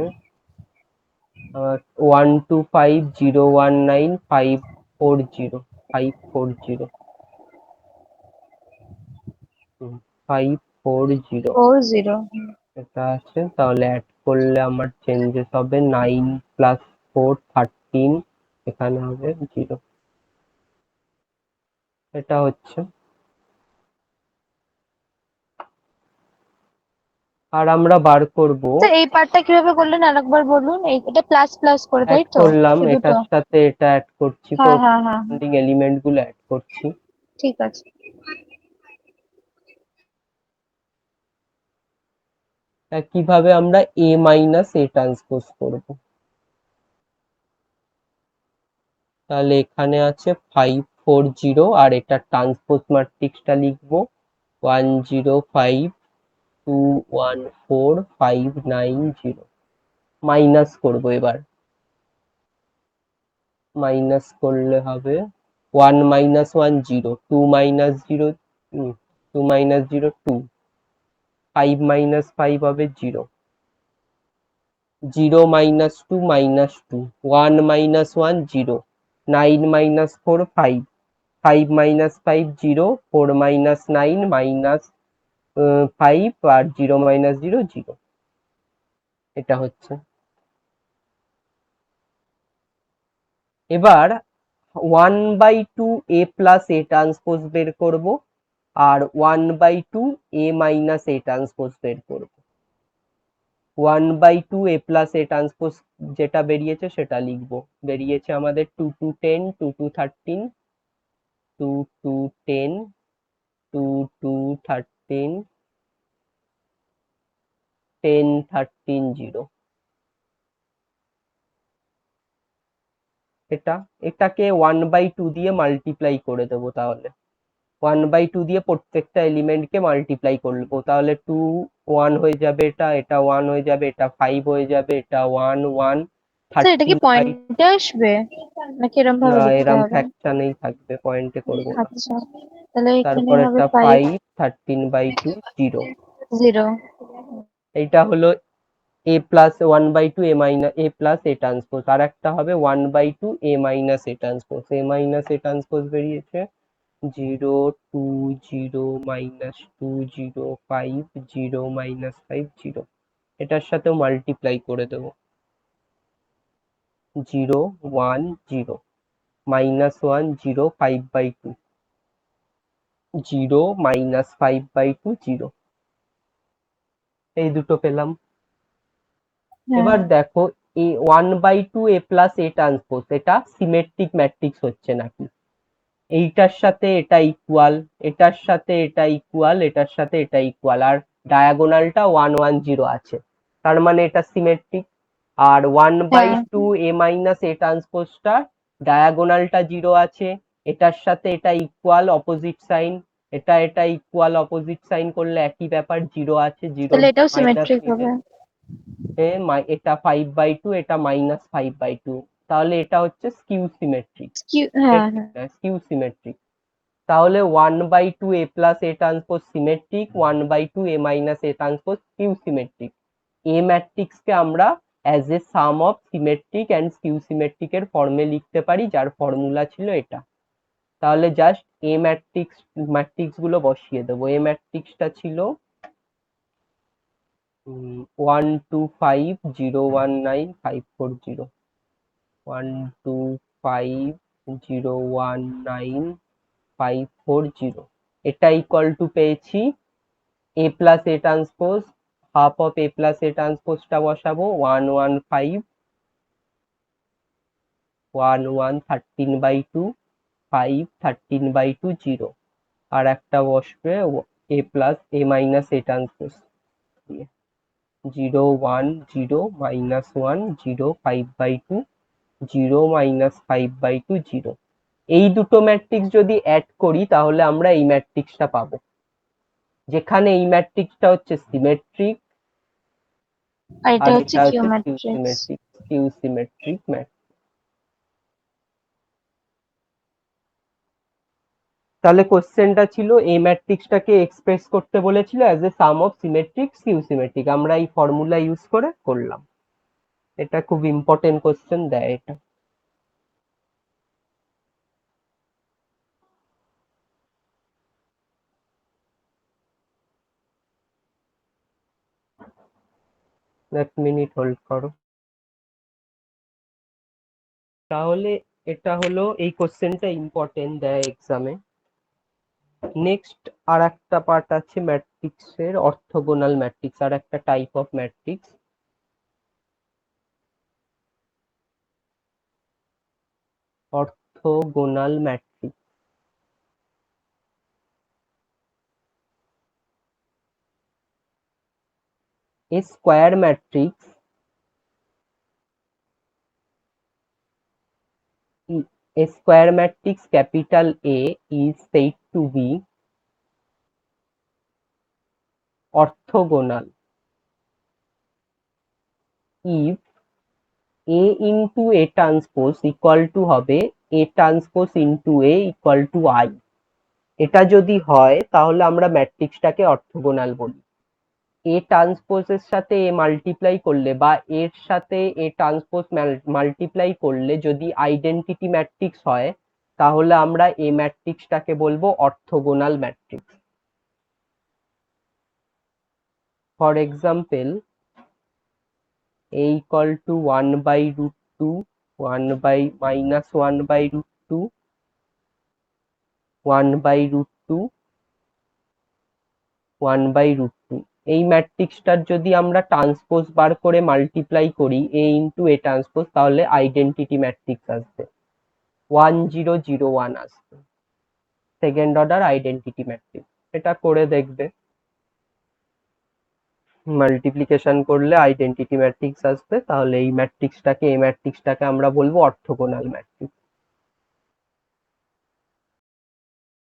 1 2 5 0 1 9 5 4 0 5 4 0 5 4 0 40। এটা আছে। তাহলে অ্যাড করলে আমার চেঞ্জেস হবে 9 প্লাস 4 13। এখানে হবে 0। এটা হচ্ছে। আর আমরা বার করব, স্যার এই পার্টটা কিভাবে করলেন আরেকবার বলুন। এটা প্লাস প্লাস করে, অ্যাড তাই তো? করলাম শুধু তো? এটার সাথে এটা অ্যাড করছি, হ্যাঁ হ্যাঁ হ্যাঁ হ্যাঁ, করেসপন্ডিং এলিমেন্ট গুলো অ্যাড করছি। ঠিক আছে। কিভাবে আমরা এ মাইনাস এ ট্রান্সপোজ করব। তাহলে এখানে আছে 5 4 0, আর এটা ট্রান্সপোজ ম্যাট্রিক্সটা লিখবো 1 0 5 2 1 4 5 9 0। মাইনাস করব এবার। মাইনাস করলে হবে 1 minus 1 0 2 minus 0 2 minus 0 2 5 minus 5 হবে 0 0 minus 2 minus 2 1 minus 1 0 9 minus 4 5 5 minus 5 0 4 minus 9 minus 5 আর 0 minus 0 0। এটা হচ্ছে। এবার 1/2 এ প্লাস এ ট্রান্সপোজ বের করব, আর 1/2 এ মাইনাস এ ট্রান্সপোজ বের করব। 1/2 এ প্লাস এ ট্রান্সপোজ যেটা বেরিয়েছে সেটা লিখবো। বেরিয়েছে আমাদের 2 2 10 2 2 13 2 2 10 2 2 13 10 13 0। এটাকে 1/2 দিয়ে মাল্টিপ্লাই করে দেবো। তাহলে 1/2 দিয়ে প্রত্যেকটা এলিমেন্টকে মাল্টিপ্লাই করবো। তাহলে 2 1 হয়ে যাবে, এটা এটা 1 হয়ে যাবে, এটা 5 হয়ে যাবে, এটা 1 1 স্যার এটা কি 13 5। পয়েন্টে আসবে নাকি এরকম ভাবে না, লিখতে এরম হবে? ফ্র্যাকশনেই থাকবে, পয়েন্টে করব না। আচ্ছা, তাহলে এখানে তারপর হবে এটা 5 5 13/2 0। 0। এইটা হলো A plus 1/2 A minus A plus A transpose. আর একটা হবে 1/2 A minus A transpose. A minus A transpose বেরিয়েছে 0 2 0 minus 2 0 5 0 minus 5 0। এটার সাথেও মাল্টিপ্লাই করে দেবো। 0 1 0 -1 0 5/2 0 -5/2 0 এই দুটো পেলাম। এবার হ্যাঁ দেখো এ 1/2 a প্লাস a ট্রান্সপোজ এটা সিমেট্রিক ম্যাট্রিক্স হচ্ছে নাকি, এইটার সাথে এটা ইকুয়াল, এটার সাথে এটা ইকুয়াল, এটার সাথে এটা ইকুয়াল, আর ডায়াগোনালটা 1 1 0 আছে, তার মানে এটা সিমেট্রিক। আর 1/2 a মাইনাস a ট্রান্সপোজটা ডায়াগোনালটা 0 আছে, এটার সাথে এটা ইকুয়াল অপোজিট সাইন, এটা এটা ইকুয়াল অপোজিট সাইন করলে একই ব্যাপার, 0 আছে, 0 তাহলে এটাও মাইনাস সিমেট্রিক নেবে, হবে। এটা 5/2 এটা -5/2, তাহলে এটা হচ্ছে স্কিউ সিমেট্রিক। হ্যাঁ হ্যাঁ। Skew symmetric. তাহলে 1/2 a plus a transpose symmetric, 1/2 a minus a transpose skew symmetric. A matrix কে আমরা as a sum of symmetric and skew symmetric এর ফর্মে লিখতে পারি, যার ফর্মুলা ছিল এটা। তাহলে জাস্ট এ ম্যাট্রিক্স গুলো বসিয়ে দেবো। এ ম্যাট্রিক্সটা ছিল 1 2 5 0 1 9 5 4 0, 1 2 5 0 1 9 5 4 0, এটা ইকুয়াল টু পেয়েছি a plus a transpose, half of a plus a ট্রান্সপোজটা বসাবো 1 1 5 1 1 13/2 5 13/2 0, আর একটা বসবে a plus a minus a transpose 0 1 0 -1 0 5/2 0 -5/2 0। এই দুটো ম্যাট্রিক্স যদি অ্যাড করি তাহলে আমরা এই ম্যাট্রিক্সটা পাবো, যেখানে এই ম্যাট্রিক্সটা হচ্ছে সিমেট্রিক আর এটা আর হচ্ছে এটা কিউ হচ্ছে ম্যাট্রিক্স। Skew symmetric matrix. তাহলে কোশ্চেনটা ছিল এই ম্যাট্রিক্সটাকে এক্সপ্রেস করতে বলেছিল as a sum of symmetric skew symmetric, আমরা এই ফর্মুলা ইউজ করে করলাম। এটা খুব ইম্পর্টেন্ট কোশ্চেন দেয় এটা। এক মিনিট হোল্ড করো। তাহলে এটা হলো, এই কোশ্চেনটা ইম্পর্টেন্ট দেয় এক্সামে। নেক্সট আর একটা পার্ট আছে ম্যাট্রিক্সের, অর্থোগোনাল ম্যাট্রিক্স, আর একটা type of matrix, orthogonal matrix. A square matrix, a square matrix capital A is said to be orthogonal if A into A transpose equal to হবে A transpose into A equal to I। এটা যদি হয় তাহলে আমরা ম্যাট্রিক্সটাকে orthogonal বলি। এ ট্রান্সপোজের সাথে এ multiply করলে বা এর সাথে এ ট্রান্সপোজ মাল্টিপ্লাই করলে যদি আইডেন্টিটি ম্যাট্রিক্স হয় তাহলে আমরা এ ম্যাট্রিক্সটাকে বলবো orthogonal matrix. For example, a equal to 1/√2 -1/√2 1/√2 1/√2, এই ম্যাট্রিক্সটার যদি আমরা ট্রান্সপোজ বার করে মাল্টিপ্লাই করি a ইন্টু a ট্রান্সপোজ, তাহলে আইডেন্টিটি ম্যাট্রিক্স আসবে 1 0 0 1 আসবে, সেকেন্ড অর্ডার আইডেন্টিটি ম্যাট্রিক্স। এটা করে দেখবে, মাল্টিপ্লিকেশন করলে আইডেন্টিটি ম্যাট্রিক্স আসবে, তাহলে এই ম্যাট্রিক্সটাকে আমরা বলবো অর্থোগোনাল ম্যাট্রিক্স।